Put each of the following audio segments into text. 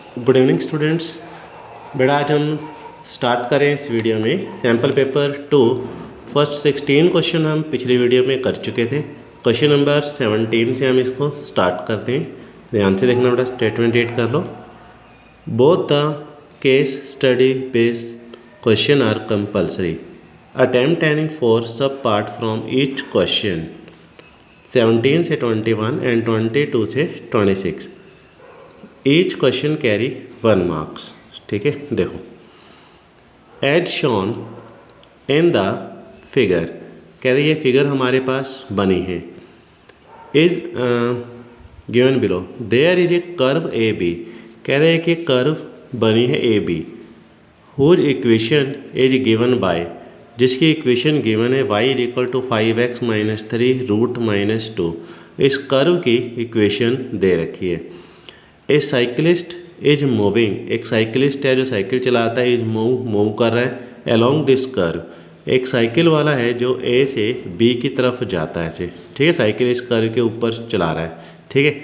Good evening students. बेटा आज हम स्टार्ट करें इस वीडियो में सैम्पल पेपर 2 फर्स्ट 16 क्वेश्चन हम पिछली वीडियो में कर चुके थे। क्वेश्चन नंबर 17 से हम इसको स्टार्ट करते हैं। ध्यान से देखना बेटा, स्टेटमेंट रीड कर लो। Both the case study based question are compulsory. Attempt any 4 sub part from each question. 17 से 21 एंड 22 से 26। Each question carry 1 marks. ठीक है, देखो as shown in the figure, कह रहे ये फिगर हमारे पास बनी है। Is given below there is a curve A B, कह रहे हैं कि कर्व बनी है A B. Whose equation is given by, जिसकी इक्वेशन गिवन है y is equal to 5x minus 3 root minus 2। इस कर्व की इक्वेशन दे रखी है। ए साइकिलिस्ट इज मूविंग, एक साइकिलिस्ट है जो साइकिल चलाता है, इज मूव कर रहा है अलोंग दिस कर्व। एक साइकिल वाला है जो ए से बी की तरफ जाता है ऐसे। ठीक है, साइकिल इस कर्व के ऊपर चला रहा है। ठीक है,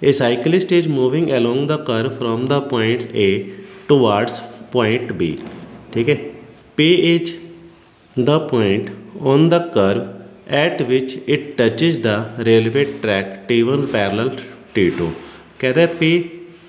a cyclist is moving along the curve from the point A towards point B. ठीक है, P is the point on the curve at which it touches the railway track T1 parallel T2। कहते हैं P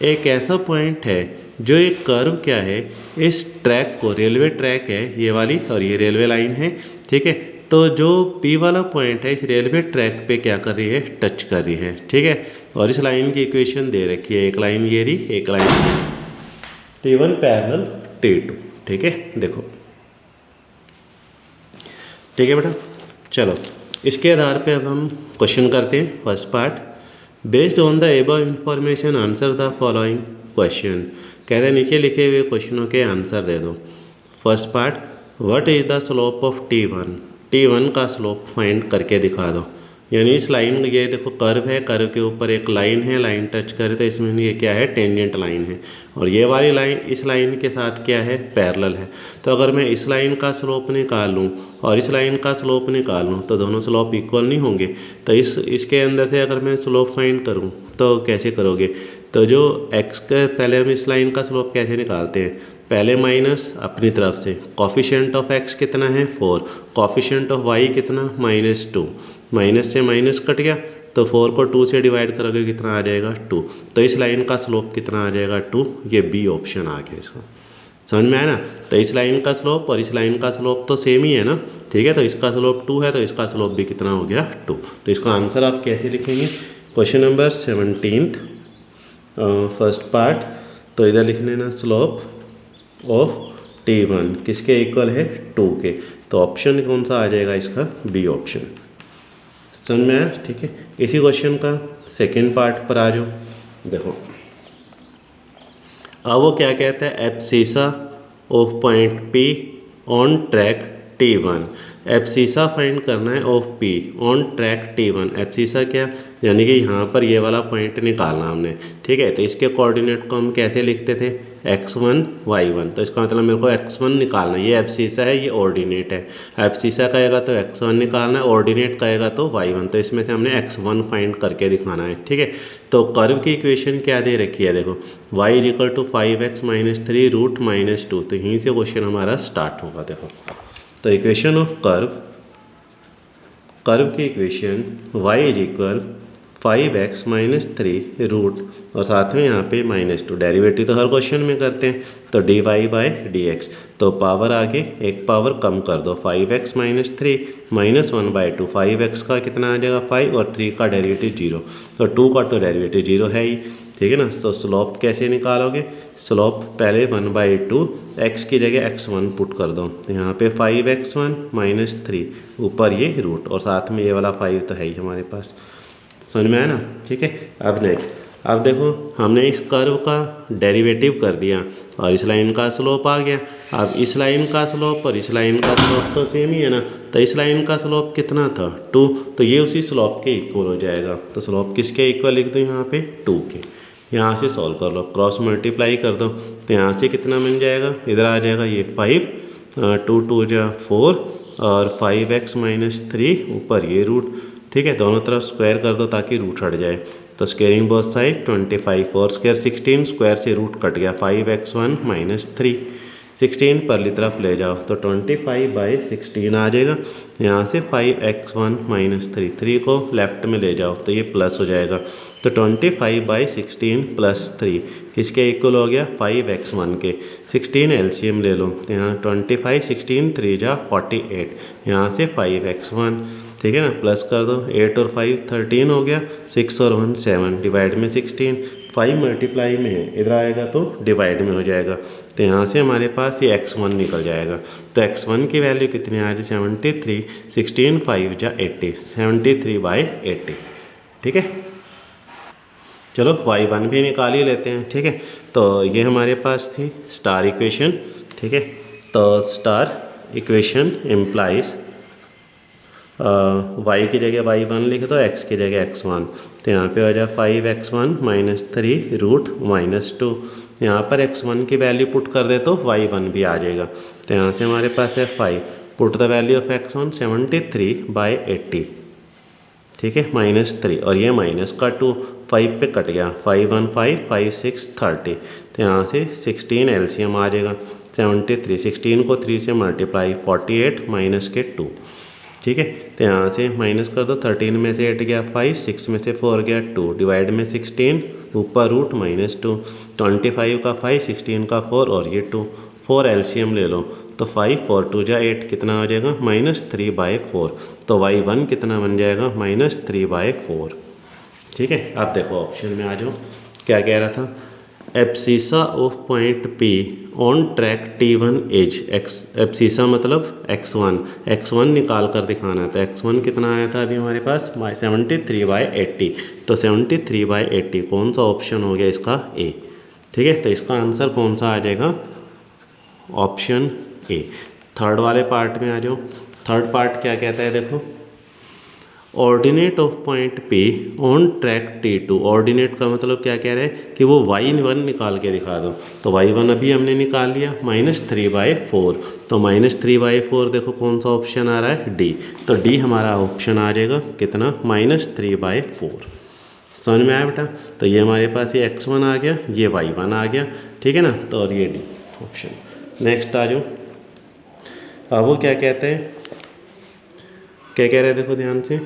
एक ऐसा point है जो एक curve क्या है, इस ट्रैक को, रेलवे ट्रैक है ये वाली और ये रेलवे लाइन है। ठीक है, तो जो P वाला पॉइंट है इस रेलवे ट्रैक पे क्या कर रही है, टच कर रही है। ठीक है, और इस लाइन की इक्वेशन दे रखी है, एक लाइन ये रही, एक लाइन T1 पैरेलल T2। ठीक है, देखो ठीक है बेटा, चलो इसके आधार पे अब हम क्वेश्चन करते हैं। First part, based on the above information answer the following question. कह रहे नीचे लिखे हुए क्वेश्चनों के आंसर दे दो। First part, what is the slope of T1, T1 का स्लोप फाइंड करके दिखा दो। यानी इस लाइन, ये देखो कर्व है, कर्व के ऊपर एक लाइन है, लाइन टच करे तो इसमें ये क्या है, टेंजेंट लाइन है, और ये वाली लाइन इस लाइन के साथ क्या है, पैरेलल है। तो अगर मैं इस लाइन का स्लोप निकाल लूँ और इस लाइन का स्लोप निकाल लूँ तो दोनों स्लोप इक्वल नहीं होंगे। तो इसके अंदर से अगर मैं स्लोप फाइंड करूँ तो कैसे करोगे, तो जो x के पहले हम इस लाइन का स्लोप कैसे निकालते हैं, पहले माइनस अपनी तरफ से, कॉफिशेंट ऑफ x कितना है 4, कॉफिशेंट ऑफ y कितना -2, माइनस से माइनस कट गया तो 4 को 2 से डिवाइड करोगे कितना आ जाएगा 2। तो इस लाइन का स्लोप कितना आ जाएगा 2। ये बी ऑप्शन आ गया इसका, समझ में आया ना। तो इस लाइन का स्लोप और इस लाइन का स्लोप तो सेम ही है ना। ठीक है, तो इसका स्लोप 2 है तो इसका स्लोप भी कितना हो गया 2। तो इसका आंसर आप कैसे लिखेंगे, क्वेश्चन नंबर 17 फर्स्ट पार्ट, तो इधर लिख लेना स्लोप ऑफ T1 किसके इक्वल है 2 के। तो ऑप्शन कौन सा आ जाएगा इसका, बी ऑप्शन। समझ में आया। ठीक है, इसी क्वेश्चन का सेकेंड पार्ट पर आ जाओ। देखो अब वो क्या कहता है, abscissa of point P on track T1। Abscissa find करना है of P on track T1। Abscissa क्या, यानी कि यहाँ पर ये वाला पॉइंट निकालना हमने। ठीक है, तो इसके कोऑर्डिनेट को हम कैसे लिखते थे, x1 y1। तो इसका मतलब मेरे को x1 निकालना है, ये एब्सिसा है, ये ऑर्डिनेट है। एब्सिसा कहेगा तो x1 निकालना है, ऑर्डिनेट कहेगा तो y1। तो इसमें से हमने x1 फाइंड करके दिखाना है। ठीक है, तो कर्व की इक्वेशन क्या दे रखी है, देखो y is equal to 5x minus 3 root minus 2। तो यहीं से क्वेश्चन हमारा स्टार्ट होगा। देखो तो इक्वेशन ऑफ कर्व, कर्व की equation y is equal 5x minus 3 root और साथ में यहाँ पे -2। डेरिवेटिव तो हर क्वेश्चन में करते हैं, तो dy बाई dx। तो पावर आगे एक पावर कम कर दो, 5x माइनस 3 माइनस 1/2। 5x का कितना आ जाएगा 5 और 3 का डेरिवेटिव 0, तो 2 का तो डेरिवेटिव 0 है ही। ठीक है ना, तो स्लोप कैसे निकालोगे, स्लोप पहले 1/2 x की जगह x1 पुट कर दो। तो यहाँ पे 5x1 माइनस 3 ऊपर ये रूट और साथ में ये वाला 5 तो है ही हमारे पास। समझ में आया ना। ठीक है, अब नेक्स्ट, अब देखो हमने इस कर्व का डेरिवेटिव कर दिया और इस लाइन का स्लोप आ गया। अब इस लाइन का स्लोप और इस लाइन का स्लोप तो सेम ही है ना। तो इस लाइन का स्लोप कितना था 2, तो ये उसी स्लोप के इक्वल हो जाएगा। तो स्लोप किसके इक्वल लिख दो यहाँ पे 2 के। यहाँ से सॉल्व कर लो, क्रॉस मल्टीप्लाई कर दो, तो यहाँ से कितना मिल जाएगा, इधर आ जाएगा ये 5, 2 2 जा 4 और 5x माइनस 3 ऊपर ये रूट। ठीक है, दोनों तरफ स्क्वायर कर दो ताकि रूट हट जाए। तो squaring both side 25, 4 square 16, square से रूट कट गया 5x1 माइनस 3, 16 परली तरफ ले जाओ तो 25/16 आ जाएगा। यहाँ से 5x1 माइनस 3, 3 को लेफ्ट में ले जाओ तो ये प्लस हो जाएगा। तो 25/16 प्लस 3 किसके इक्वल हो गया 5x1 के। 16 एलसीएम ले लो तो यहाँ 25, 16 3 जा 48, यहाँ से 5x1, ठीक है ना, प्लस कर दो 8 और 5 13 हो गया, 6 और 1 7, डिवाइड में 16, 5 मल्टीप्लाई में है, इधर आएगा तो डिवाइड में हो जाएगा। तो यहाँ से हमारे पास ये x1 निकल जाएगा। तो x1 की वैल्यू कितनी आ जाए 73, 16 5 जा 80, 73/80, ठीक है। चलो y1 भी निकाल ही लेते हैं, ठीक है। तो ये हमारे पास थी स्टार इक्वेशन, ठीक है। तो स्टार इक्वेशन इम्प्लाइज y की जगह y1 लिख दो, x की जगह x1, तो यहाँ पे हो जाए 5x1 माइनस 3 रूट माइनस 2। यहाँ पर x1 की वैल्यू पुट कर दे तो y1 भी आ जाएगा। तो यहाँ से हमारे पास है 5, put the value of x1 73/80, ठीक है, माइनस 3 और ये माइनस का 2, 5 पे कट गया, 5 1 5, 5 6 30, तो यहाँ से 16 एलसीएम आ जाएगा 73, 16 को 3 से मल्टीप्लाई 48 माइनस के 2, ठीक है। तो यहाँ से माइनस कर दो, 13 में से 8 गया 5, 6 में से 4 गया 2, डिवाइड में 16, ऊपर रूट माइनस 2, 25 का 5, 16 का 4 और ये 2, 4 एलसीएम ले लो तो 5 4 2 जा 8 कितना आ जाएगा -3/4। तो y1 कितना बन जाएगा -3/4, ठीक है। अब देखो ऑप्शन में आ जाओ, क्या कह रहा था, abscissa of point P on track T1 as abscissa मतलब x1 निकाल कर दिखाना था। x1 कितना आया था अभी हमारे पास 73/80, तो 73/80 कौन सा ऑप्शन हो गया इसका A, ठीक है। तो इसका आंसर कौन सा आ जाएगा, ऑप्शन A। थर्ड वाले पार्ट में आ जाओ। थर्ड पार्ट क्या कहता है, देखो, ordinate of point P on track T2। Ordinate का मतलब क्या कह रहे हैं कि वो y1 निकाल के दिखा दो। तो y1 अभी हमने निकाल लिया -3/4, तो -3/4 देखो कौन सा ऑप्शन आ रहा है, D। तो D हमारा ऑप्शन आ जाएगा कितना -3/4। समझ में आया बेटा। तो ये हमारे पास ये x1 आ गया, ये y1 आ गया, ठीक है ना। तो और ये D ऑप्शन। नेक्स्ट आ जाओ, अब वो क्या कहते हैं, क्या कह रहे हैं, देखो ध्यान से,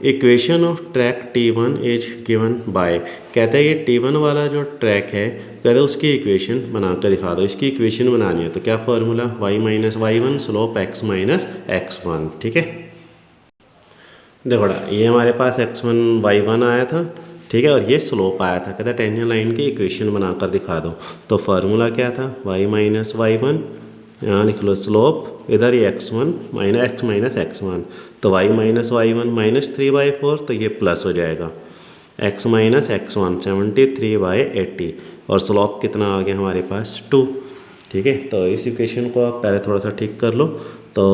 equation of track T1 is given bye, कहते हैं ये T1 वाला जो ट्रैक है, कहते हैं उसकी इक्वेशन बना कर दिखा दो। इसकी इक्वेशन बनानी है तो क्या formula, y - y1 slope x - x1, ठीक है। देखो ये हमारे पास x1 y1 आया था, ठीक है, और ये स्लोप आया था, कहता है टेंजेंट लाइन की इक्वेशन बनाकर दिखा दो। तो फार्मूला क्या था, y - y1, यहाँ लिख लो स्लोप, इधर ये x1 - x1, तो y - y1 -3/4, तो ये प्लस हो जाएगा x - x1 73/80, और स्लोप कितना आ गया हमारे पास 2, ठीक है। तो इस इक्वेशन को आप पहले थोड़ा सा ठीक कर लो। तो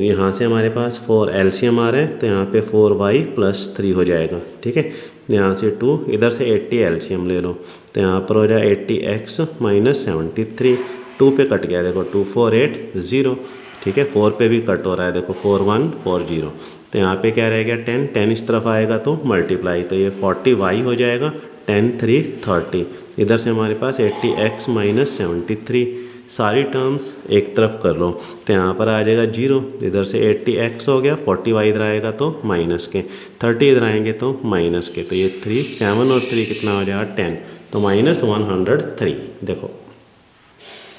यहाँ से हमारे पास 4 एलसीएम आ रहे हैं, तो यहाँ पे 4y + 3 हो जाएगा, ठीक है। यहाँ से 2, इधर से 80 एलसीएम ले लो, तो यहाँ पर हो जाए 80x - 73, 2 पे कट गया, देखो 2 4 8 0, ठीक है। 4 पे भी कट हो रहा है, देखो 4 1 4 0, तो यहाँ पे क्या रहेगा 10, 10 इस तरफ आएगा तो मल्टीप्लाई, तो ये 40y हो जाएगा, 10 3 30, इधर से हमारे पास 80x - 73, सारी टर्म्स एक तरफ कर लो, तो यहाँ पर आ जाएगा 0, इधर से 80x हो गया, 40y इधर आएगा तो माइनस के, 30 इधर आएंगे तो माइनस के, तो ये 3 7 और 3 कितना हो जाएगा 10, तो -103।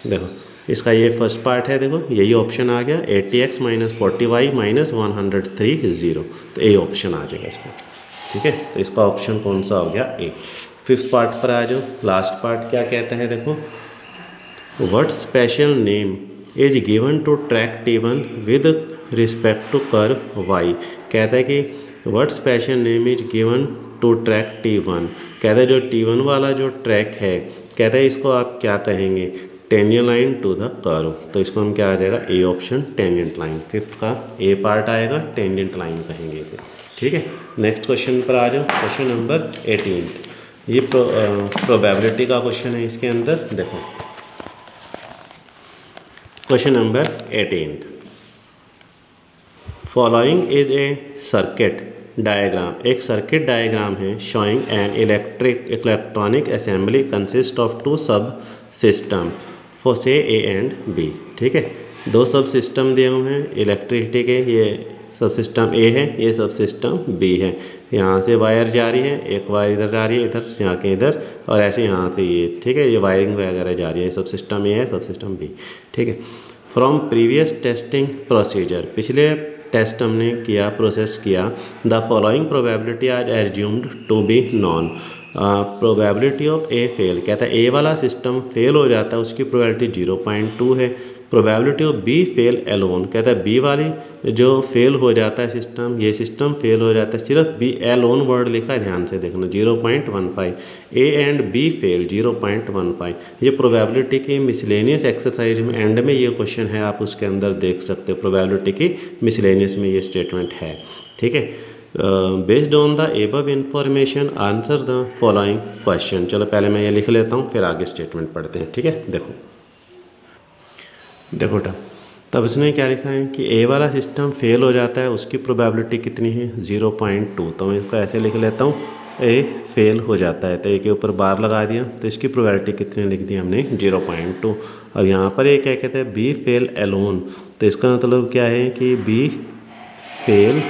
देखो इसका ये फर्स्ट पार्ट है, देखो यही ऑप्शन आ गया, 80x - 40y - 103 0, तो ए ऑप्शन आ जाएगा इसका, ठीक है। तो इसका ऑप्शन कौन सा हो गया, ए। फिफ्थ पार्ट पर आ जाओ, लास्ट पार्ट क्या कहता है, देखो, what special name is given to track T1 with respect to curve y, कहता है कि what special name is given to track T1, कहता है जो T1 वाला जो ट्रैक है, कहता है इसको आप क्या कहेंगे, tangent line to the curve, तो इसको हम क्या आ जाएगा, A option tangent line. Fifth का ए पार्ट आएगा, टेंजेंट लाइन कहेंगे इसे, ठीक है। नेक्स्ट क्वेश्चन पर आ जाओ, क्वेश्चन नंबर 18, ये प्रोबेबिलिटी का क्वेश्चन है। इसके अंदर देखो question number 18, following is a circuit diagram, एक सर्किट डायग्राम है showing an electronic assembly consist of two subsystem for से ए एंड बी। ठीक है, दो सब सिस्टम दिए हुए हैं इलेक्ट्रिसिटी के, ये सब सिस्टम ए है, ये सब सिस्टम बी है। यहाँ से वायर जा रही है, एक वायर इधर जा रही है, इधर यहाँ के इधर, और ऐसे यहाँ से ये, ठीक है, ये वायरिंग वगैरह जा रही है। सब सिस्टम ए है, सब सिस्टम बी। ठीक है, फ्रॉम प्रीवियस टेस्टिंग प्रोसीजर, पिछले टेस्ट हमने किया, प्रोसेस किया, the following probability are assumed to be known. Probability of A fail, कहता है ए वाला सिस्टम फेल हो जाता है, उसकी प्रोबेबिलिटी 0.2 है। Probability of B fail alone, कहता है बी वाली जो फेल हो जाता है सिस्टम, ये सिस्टम फेल हो जाता है, सिर्फ बी एलोन वर्ड लिखा है, ध्यान से देखना, 0.15। A and B fail 0.15। ये प्रोबेबिलिटी की मिसलेनियस एक्सरसाइज में एंड में ये क्वेश्चन है, आप उसके अंदर देख सकते हो, प्रोबेबिलिटी की मिसलेनियस में ये स्टेटमेंट है। ठीक है, based on the above information answer the following question. चलो पहले मैं ये लिख लेता हूँ, फिर आगे स्टेटमेंट पढ़ते हैं। ठीक है, देखो तब इसने क्या लिखा है कि ए वाला सिस्टम फेल हो जाता है, उसकी प्रोबेबिलिटी कितनी है 0.2। तो मैं इसको ऐसे लिख लेता हूँ, ए फेल हो जाता है, तो ए के ऊपर बार लगा दिया, तो इसकी प्रोबेबिलिटी कितनी लिख दी हमने 0.2। अब यहाँ पर ये क्या कहते हैं, बी फेल एलोन, तो इसका मतलब क्या है कि बी फेल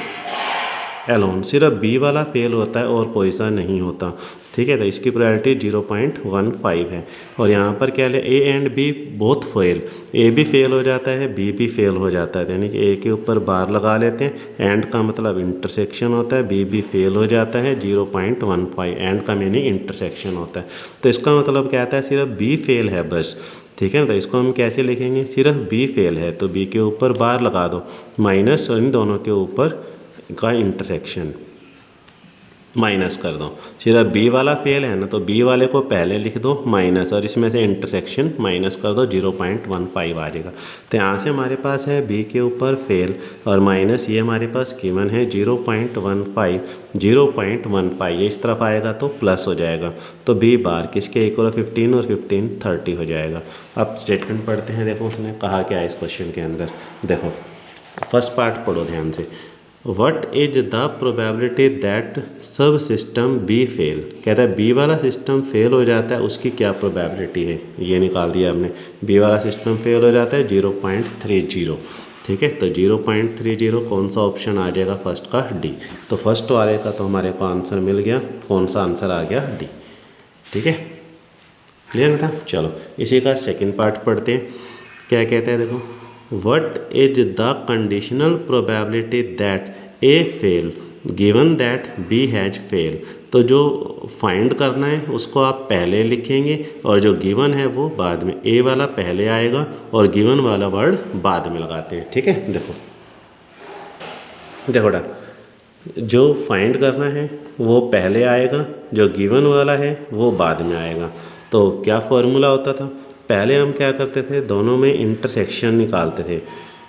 एलोन, सिर्फ बी वाला फेल होता है और कोई सा नहीं होता। ठीक है, तो इसकी प्रोबेबिलिटी 0.15 है। और यहाँ पर क्या है, A and B both fail, A भी फेल हो जाता है, बी भी फेल हो जाता है, यानी कि ए के ऊपर बार लगा लेते हैं, एंड का मतलब इंटरसेक्शन होता है, बी भी फेल हो जाता है 0.15, एंड का मीनिंग इंटरसेक्शन होता है। तो इसका मतलब क्या आता है, सिर्फ बी फेल है बस। ठीक है, तो इसको हम कैसे लिखेंगे, सिर्फ बी फेल है तो बी के ऊपर बार लगा दो, माइनस इन दोनों के ऊपर का इंटरसेक्शन माइनस कर दो। सिर्फ बी वाला फेल है ना, तो बी वाले को पहले लिख दो माइनस, और इसमें से इंटरसेक्शन माइनस कर दो, 0.15 आ जाएगा। तो यहाँ से हमारे पास है बी के ऊपर फेल और माइनस ये हमारे पास गिवन है 0.15, 0.15 ये इस तरफ आएगा तो प्लस हो जाएगा, तो बी बार किसके इक्वल 15 और 15 30 हो जाएगा। अब स्टेटमेंट पढ़ते हैं, देखो उसने कहा क्या है इस क्वेश्चन के अंदर। देखो फर्स्ट पार्ट पढ़ो ध्यान से, What is the probability that सब सिस्टम बी फेल, कहता है बी वाला सिस्टम फेल हो जाता है, उसकी क्या प्रोबेबिलिटी है, ये निकाल दिया हमने। बी वाला सिस्टम फेल हो जाता है 0.30। ठीक है, तो 0.30 कौन सा ऑप्शन आ जाएगा, फर्स्ट का डी। तो फर्स्ट वाले का तो हमारे को आंसर मिल गया, कौन सा आंसर आ गया, डी। ठीक है, क्लियर बेटा। चलो इसी का सेकेंड पार्ट पढ़ते हैं, क्या कहते हैं, देखो What is the conditional probability that A fail given that B has fail। तो जो फाइंड करना है उसको आप पहले लिखेंगे और जो गिवन है वो बाद में, ए वाला पहले आएगा और गिवन वाला वर्ड बाद में लगाते हैं। ठीक है, देखो बेटा, जो फाइंड करना है वो पहले आएगा, जो गिवन वाला है वो बाद में आएगा। तो क्या फॉर्मूला होता था, पहले हम क्या करते थे, दोनों में इंटरसेक्शन निकालते थे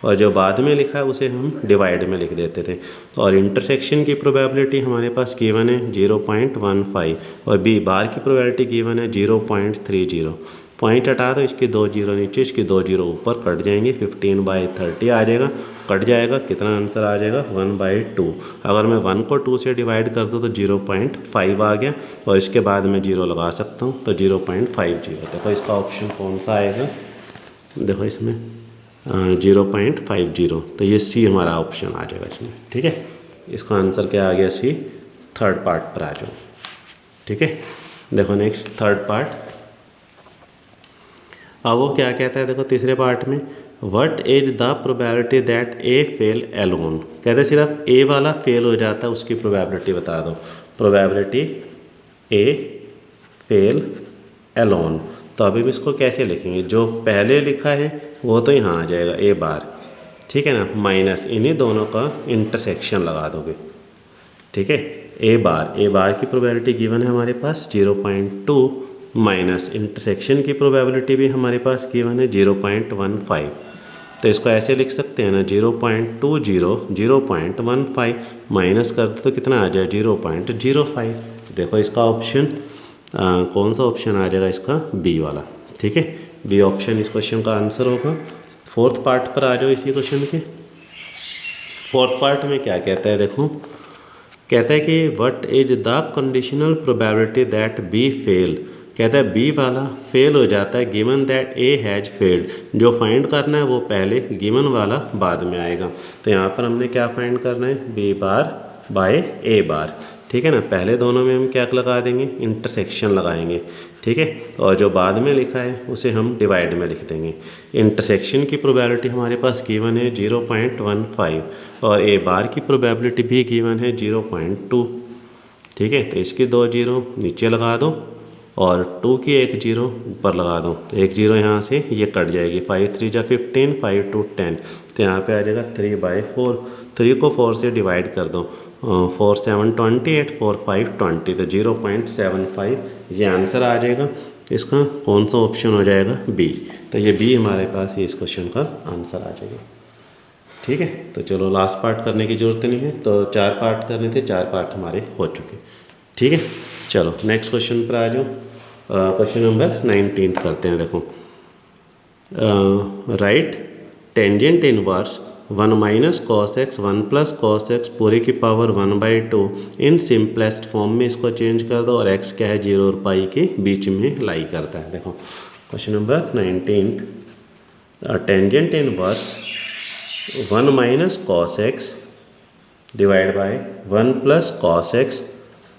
और जो बाद में लिखा है उसे हम डिवाइड में लिख देते थे। और इंटरसेक्शन की प्रोबेबिलिटी हमारे पास गिवन है 0.15 और बी बार की प्रोबेबिलिटी गिवन है 0.30। पॉइंट हटा दो, इसकी 2 जीरो नीचे, इसकी 2 जीरो ऊपर, कट जाएंगे, 15/30 आ जाएगा, कट जाएगा, कितना आंसर आ जाएगा 1/2। अगर मैं 1 को 2 से डिवाइड कर दूँ तो 0.5 आ गया और इसके बाद मैं 0 लगा सकता हूँ, तो 0.50। देखो इसका ऑप्शन कौन सा आएगा, देखो इसमें 0.50, तो ये सी हमारा ऑप्शन आ जाएगा इसमें। ठीक है, इसका आंसर क्या आ गया, सी। थर्ड पार्ट पर आ जाओ। ठीक है, देखो नेक्स्ट थर्ड पार्ट, अब वो क्या कहता है, देखो तीसरे पार्ट में, what is the probability that A fail alone, कहते हैं सिर्फ ए वाला फेल हो जाता है, उसकी प्रोबेबिलिटी बता दो। प्रोबेबिलिटी ए फेल एलोन, तो अभी भी इसको कैसे लिखेंगे, जो पहले लिखा है वो तो यहाँ आ जाएगा ए बार, ठीक है ना, माइनस इन्हीं दोनों का इंटरसेक्शन लगा दोगे। ठीक है, ए बार की प्रोबेबिलिटी गिवन है हमारे पास 0.2 माइनस इंटरसेक्शन की प्रोबेबिलिटी भी हमारे पास गिवन है 0.15। तो इसको ऐसे लिख सकते हैं ना, 0.20 0.15 माइनस कर दो तो कितना आ जाए 0.05। देखो इसका ऑप्शन कौन सा ऑप्शन आ जाएगा, इसका बी वाला। ठीक है, बी ऑप्शन इस क्वेश्चन का आंसर होगा। फोर्थ पार्ट पर आ जाओ, इसी क्वेश्चन के फोर्थ पार्ट में क्या कहता है, देखो कहता है कि what is the conditional probability that B fail. कहता है बी वाला फेल हो जाता है given that A has failed. जो फाइंड करना है वो पहले, गिवन वाला बाद में आएगा। तो यहाँ पर हमने क्या फाइंड करना है, बी बार बाय ए बार, ठीक है ना। पहले दोनों में हम क्या लगा देंगे, इंटरसेक्शन लगाएंगे, ठीक है। और जो बाद में लिखा है उसे हम डिवाइड में लिख देंगे। इंटरसेक्शन की प्रोबेबिलिटी हमारे पास गिवन है 0.15 और ए बार की प्रोबेबिलिटी भी गिवन है 0.2, ठीक है। तो इसकी 2 जीरो नीचे लगा दो और 2 की 1 जीरो ऊपर लगा दो। तो 1 जीरो यहाँ से ये कट जाएगी, 5 3 जा 15, 5 2 10। तो यहाँ पे आ जाएगा 3/4। 3 को 4 से डिवाइड कर दो, 4 7 28, 4 5 20, तो 0.75 ये आंसर आ जाएगा। इसका कौन सा ऑप्शन हो जाएगा, बी। तो ये बी हमारे पास इस क्वेश्चन का आंसर आ जाएगा, ठीक है। तो चलो लास्ट पार्ट करने की ज़रूरत नहीं है, तो 4 पार्ट करने थे, 4 पार्ट हमारे हो चुके, ठीक है। चलो नेक्स्ट क्वेश्चन पर आ जाओ। क्वेश्चन नंबर 19 करते हैं। देखो, right tangent inverse 1 minus cos x 1 plus cos x पूरे की पावर 1/2 इन सिंपलेस्ट फॉर्म में इसको चेंज कर दो और एक्स क्या है 0 और पाई के बीच में लाई करता है। देखो question number 19, tangent inverse 1 minus cos x divide by 1 plus cos x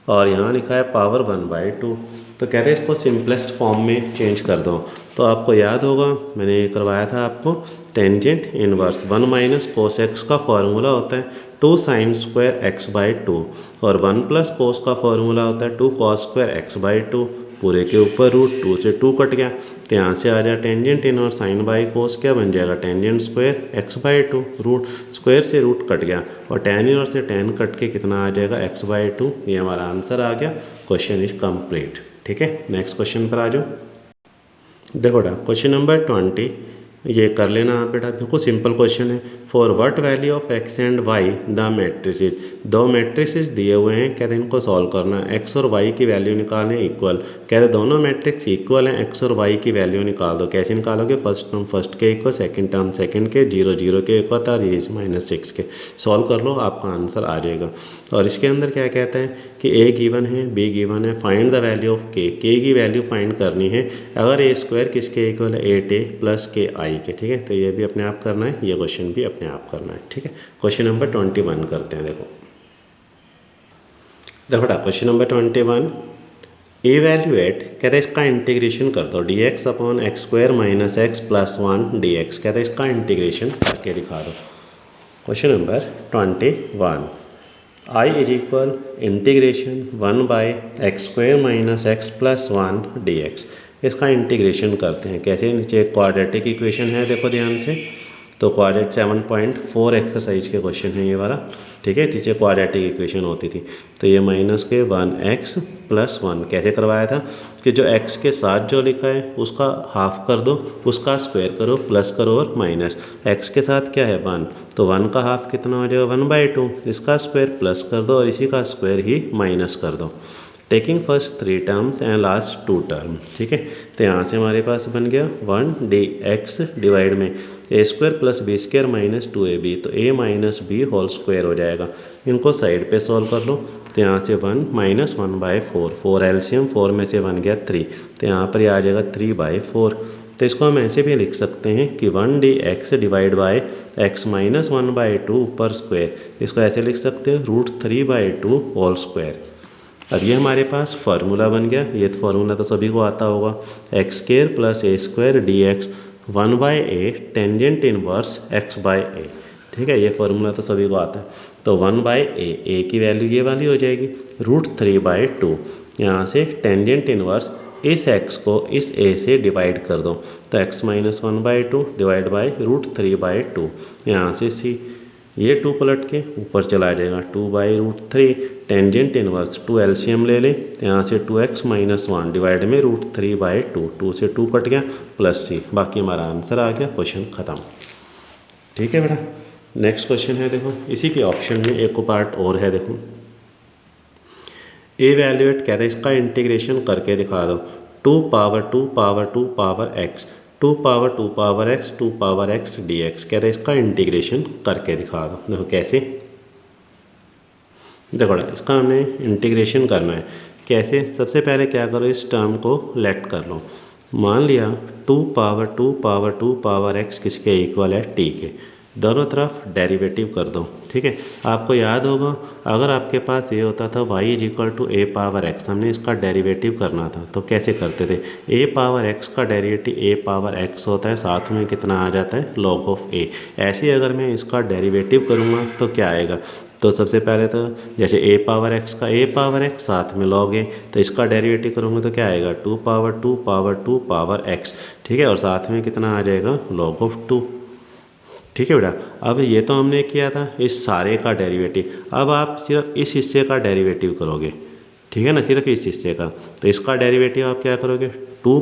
और यहाँ लिखा है पावर 1/2। तो कहते हैं इसको सिंपलेस्ट फॉर्म में चेंज कर दो। तो आपको याद होगा मैंने करवाया था आपको, tangent inverse 1 minus cos x का फॉर्मूला होता है 2 साइन स्क्वायर x/2 और 1 प्लस कोस का फॉर्मूला होता है 2 कॉस स्क्वायर x/2 पूरे के ऊपर रूट 2 से 2 कट गया। तो यहाँ से आ जाए tangent inverse sine by cos क्या बन जाएगा, tangent square x/2 root square से रूट कट गया और टेन इनवर्स से टेन कट के कितना आ जाएगा x/2। ये हमारा आंसर आ गया। क्वेश्चन इज कंप्लीट, ठीक है। नेक्स्ट क्वेश्चन पर आ जाओ। देखो बेटा क्वेश्चन नंबर 20 ये कर लेना आप बेटा, बिल्कुल सिंपल क्वेश्चन है। For what value of x and why the matrices, 2 matrices दिए हुए हैं, कहते हैं इनको सॉल्व करना है। एक्स और वाई की वैल्यू निकालने इक्वल, कहते दोनों मैट्रिक्स इक्वल हैं, एक्स और वाई की वैल्यू निकाल दो। कैसे निकालोगे, फर्स्ट टर्म फर्स्ट के इक्वल, सेकंड टर्म सेकंड के, 0 0 के इक्वल और ये -6 के। सॉल्व कर लो आपका आंसर आ जाएगा। और इसके अंदर क्या कहता है कि ए गिवन है बी गिवन है, फाइंड द वैल्यू ऑफ के की वैल्यू फाइंड करनी है अगर ए स्क्वायर किसके इक्वल है 8a प्लस के आई के, ठीक है। तो ये भी अपने आप करना है, ये क्वेश्चन भी अपने आप करना है, ठीक है। क्वेश्चन नंबर 21 करते हैं। देखो बेटा क्वेश्चन नंबर 21, इवेल्युएट, कहते हैं इसका इंटीग्रेशन कर दो dx upon x square minus x plus 1 dx, कहते हैं इसका इंटीग्रेशन करके दिखा दो। Question number 21, I is equal integration 1 by x square minus x plus 1 dx, इसका इंटीग्रेशन करते हैं। कैसे, नीचे क्वाड्रेटिक इक्वेशन है, देखो ध्यान से। तो क्वाड्रेट 7.4 एक्सरसाइज के क्वेश्चन है ये वाला, ठीक है। नीचे क्वाड्रेटिक इक्वेशन होती थी। तो ये माइनस के 1x प्लस 1 कैसे करवाया था कि जो x के साथ जो लिखा है उसका हाफ कर दो, उसका स्क्वायर करो, प्लस करो और माइनस। x के साथ क्या है 1, तो 1 का हाफ कितना हो जाएगा 1/2, इसका स्क्वायर प्लस कर दो और इसी का स्क्वायर ही माइनस कर दो। Taking first 3 terms and last 2 term, ठीक है। तो यहाँ से हमारे पास बन गया 1 dx डिवाइड में A square plus B square minus 2ab, तो a minus B whole square हो जाएगा। इनको साइड पे सॉल्व कर लो। तो यहाँ से 1 माइनस 1/4, 4 एलसीएम 4 में से 1 गया 3, तो यहाँ पर आ जाएगा 3/4। तो इसको हम ऐसे भी लिख सकते हैं कि 1 dx divide by x minus 1/2 ऊपर स्क्वायर, इसको ऐसे लिख सकते हैं √3/2 होल स्क्वायर। अब ये हमारे पास फार्मूला बन गया। ये फार्मूला तो सभी को आता होगा, x square plus a square dx 1/a tangent inverse x/a, ठीक है। ये फार्मूला तो सभी को आता है। तो 1/a, a की वैल्यू ये वाली हो जाएगी √3/2। यहाँ से टेंजेंट इनवर्स इस x को इस a से डिवाइड कर दो, तो x माइनस 1/2 डिवाइड बाई √3/2। यहाँ से c ये 2 पलट के ऊपर चला जाएगा 2/√3, टेंजेंट इनवर्स 2 एलसीएम ले ले, यहाँ से 2x माइनस 1 डिवाइड में √3/2, 2 से 2 कट गया प्लस c, बाकी हमारा आंसर आ गया। क्वेश्चन ख़त्म, ठीक है बेटा। नेक्स्ट क्वेश्चन है, देखो इसी के ऑप्शन में एक पार्ट और है। देखो इवैल्यूएट, कहते हैं इसका इंटीग्रेशन करके दिखा दो 2 power 2 power 2 power x 2 power 2 power x 2 power x dx, कहते हैं इसका इंटीग्रेशन करके दिखा दो। देखो कैसे, देखो इसका हमने इंटीग्रेशन करना है। कैसे? सबसे पहले क्या करो, इस टर्म को लेट कर लो। मान लिया 2 पावर 2 पावर 2 पावर x किसके इक्वल है? t के। दोनों तरफ डेरिवेटिव कर दो। ठीक है, आपको याद होगा अगर आपके पास ये होता था y is equal to a power x, हमने इसका डेरिवेटिव करना था तो कैसे करते थे? a पावर x का डेरिवेटिव a पावर x होता है, साथ में कितना आ जाता है? log of a। ऐसे अगर मैं इसका डेरिवेटिव करूँगा तो क्या आएगा? तो सबसे पहले तो जैसे a पावर x का a पावर x साथ में log a, तो इसका डेरिवेटिव करूँगा तो क्या आएगा? 2 पावर 2 पावर 2 पावर x। ठीक है, और साथ में कितना आ जाएगा? log of 2। ठीक है बेटा, अब ये तो हमने किया था इस सारे का डेरिवेटिव, अब आप सिर्फ इस हिस्से का डेरिवेटिव करोगे। ठीक है ना, सिर्फ इस हिस्से का। तो इसका डेरिवेटिव आप क्या करोगे? 2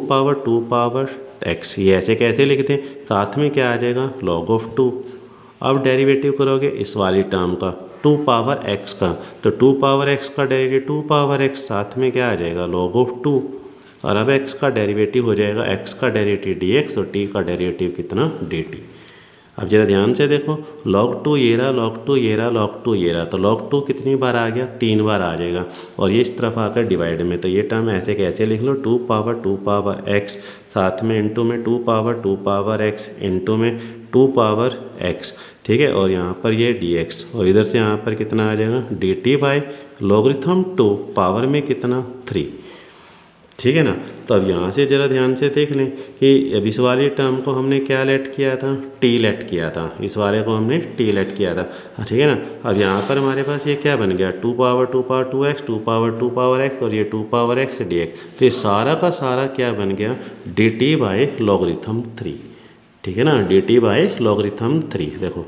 पावर x। ये ऐसे कैसे लिखते हैं? साथ में क्या आ जाएगा? log of 2। अब डेरिवेटिव करोगे इस वाली टर्म का 2 पावर x का, तो 2 पावर x का डेरिवेटिव 2 पावर x, साथ में क्या आ जाएगा? log of 2। और अब x का डेरिवेटिव हो जाएगा x का डेरिवेटिव dx और t का डेरिवेटिव कितना? dt। अब जरा ध्यान से देखो, log 2 ये रहा, log 2 ये रहा, log 2 ये रहा, तो log 2 कितनी बार आ गया? 3 बार आ जाएगा। और ये इस तरफ आकर डिवाइड में, तो ये टर्म ऐसे कैसे लिख लो? 2 पावर x, साथ में इंटू में 2 पावर x, इंटू में 2 पावर x। ठीक है, और यहाँ पर ये dx, और इधर से यहाँ पर कितना आ जाएगा? dt बाई लॉगरिथम 2 पावर में कितना? 3। ठीक है ना। तो अब यहाँ से ज़रा ध्यान से देख लें कि अब इस वाली टर्म को हमने क्या लेट किया था? टी लेट किया था। इस वाले को हमने टी लेट किया था। ठीक है ना। अब यहाँ पर हमारे पास ये क्या बन गया? 2 पावर 2x, 2 पावर x और ये 2 पावर x dx। तो ये सारा का सारा क्या बन गया? dt by logarithm 3। ठीक है ना, dt बाई लॉगरिथम 3। देखो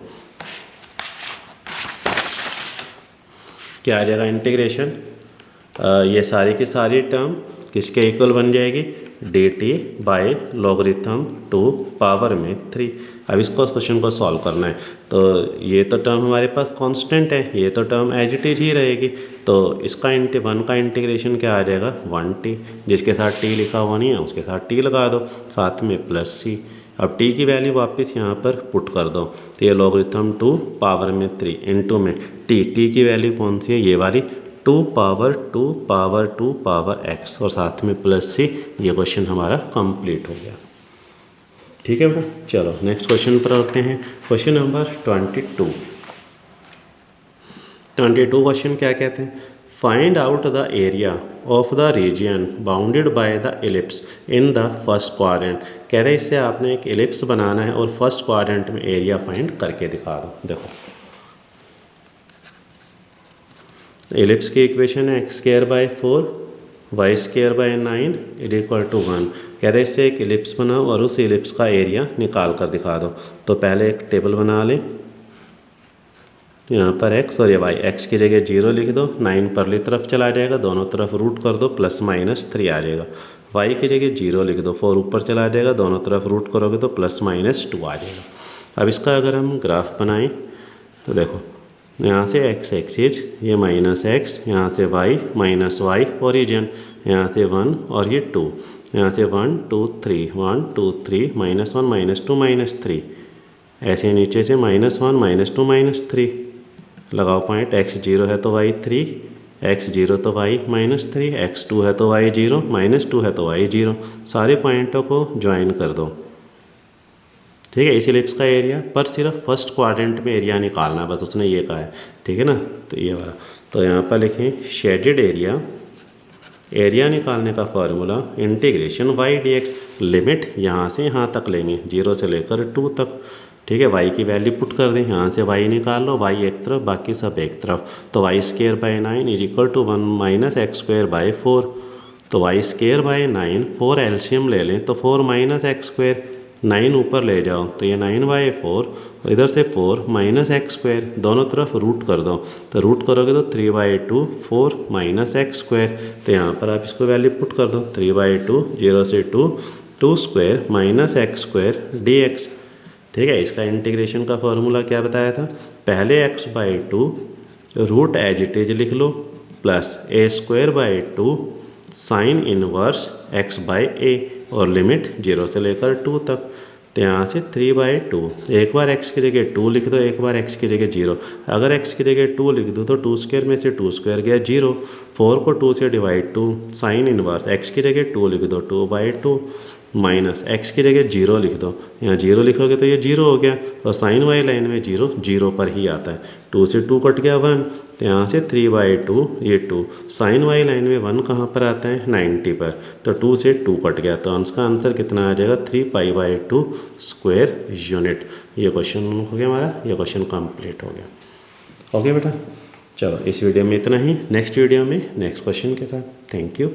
क्या आ जाएगा? इंटीग्रेशन ये सारी की सारी टर्म किसके इक्वल बन जाएगी? dt बाई लॉगरिथम 2 पावर में 3। अब इसको क्वेश्चन को सॉल्व करना है। तो ये तो टर्म हमारे पास कांस्टेंट है, ये तो टर्म एज इट इज ही रहेगी। तो इसका 1 का इंटीग्रेशन क्या आ जाएगा? 1t। जिसके साथ t लिखा हुआ नहीं है उसके साथ t लगा दो, साथ में प्लस c। अब t की वैल्यू वापस यहाँ पर पुट कर दो, तो ये लॉगरिथम 2 पावर में 3 इंटू में t की वैल्यू कौन सी है? ये वाली 2 पावर x और साथ में प्लस c। ये क्वेश्चन हमारा कंप्लीट हो गया। ठीक है बेटा, चलो नेक्स्ट क्वेश्चन पर आते हैं। क्वेश्चन नंबर 22 क्वेश्चन क्या कहते हैं? Find out the area of the region bounded by the ellipse in the first quadrant. कह रहे इससे आपने एक एलिप्स बनाना है और फर्स्ट क्वाड्रेंट में एरिया फाइंड करके दिखा दो। देखो एलिप्स की इक्वेशन है x² by 4 y² by 9 is equal to 1। कह रहे इससे एक एलिप्स बनाओ और उस एलिप्स का एरिया निकाल कर दिखा दो। तो पहले एक टेबल बना लें, यहाँ पर x और ये y, x की जगह 0 लिख दो, 9 परली तरफ चला जाएगा, दोनों तरफ रूट कर दो, प्लस माइनस 3 आ जाएगा। y की जगह 0 लिख दो, 4 ऊपर चला जाएगा, दोनों तरफ रूट करोगे तो प्लस माइनस 2 आ जाएगा। अब इसका अगर हम ग्राफ बनाएं तो देखो यहाँ से x एक्सिस, ये माइनस x, यहाँ से y माइनस y ओरिजिन, यहाँ से 1 और ये 2, यहाँ से 1 2 3 1 2 3 माइनस 1 माइनस 2 माइनस 3, ऐसे नीचे से माइनस 1 माइनस 2 माइनस 3 लगाओ पॉइंट। x 0 है तो y 3, x 0 तो y माइनस 3, x 2 है तो y 0, माइनस 2 है तो y 0। सारे पॉइंटों को ज्वाइन कर दो। ठीक है, इस एलिप्स का एरिया पर सिर्फ फर्स्ट क्वाड्रेंट में एरिया निकालना है, बस उसने ये कहा है। ठीक है ना, तो ये वाला तो यहाँ पर लिखें शेडेड एरिया। एरिया निकालने का formula integration y dx। Limit यहाँ से यहाँ तक लेंगे, 0 से लेकर 2 तक। ठीक है, y की वैल्यू पुट कर दें, यहाँ से y निकाल लो, y एक तरफ बाकी सब एक तरफ। तो y² by 9 is equal to 1 minus x² by 4। तो y² बाई 9 4 एल्शियम ले लें तो 4 माइनस x², 9 ऊपर ले जाओ तो ये 9/4, इधर से 4 माइनस x², दोनों तरफ रूट कर दो, तो रूट करोगे तो 3/2 4 माइनस x²। तो यहाँ पर आप इसको वैल्यू पुट कर दो, 3/2 0 से 2 2² माइनस x² dx। ठीक है, इसका इंटीग्रेशन का फॉर्मूला क्या बताया था? पहले x/2 root as it is लिख लो, plus a²/2 sine inverse x/a और लिमिट 0 से लेकर 2 तक। तो यहाँ से 3/2, एक बार x की जगह 2 लिख दो, एक बार x की जगह 0। अगर x की जगह 2 लिख दो तो 2 स्क्वायर में से 2 स्क्वायर गया 0, 4 को 2 से डिवाइड 2, साइन इनवर्स x की जगह 2 लिख दो 2/2 माइनस x की जगह 0 लिख दो, यहाँ 0 लिखोगे तो ये 0 हो गया, और साइन वाई लाइन में 0 0 पर ही आता है। 2 से 2 कट गया 1, तो यहाँ से 3/2 ये 2, साइन वाई लाइन में 1 कहाँ पर आता है 90 पर, तो 2 से 2 कट गया, तो इसका आंसर कितना आ जाएगा 3π/2 स्क्वायर यूनिट। ये क्वेश्चन हो गया हमारा, ये क्वेश्चन कंप्लीट हो गया। ओके बेटा, चलो इस वीडियो में इतना ही, नेक्स्ट वीडियो में नेक्स्ट क्वेश्चन के साथ। Thank you.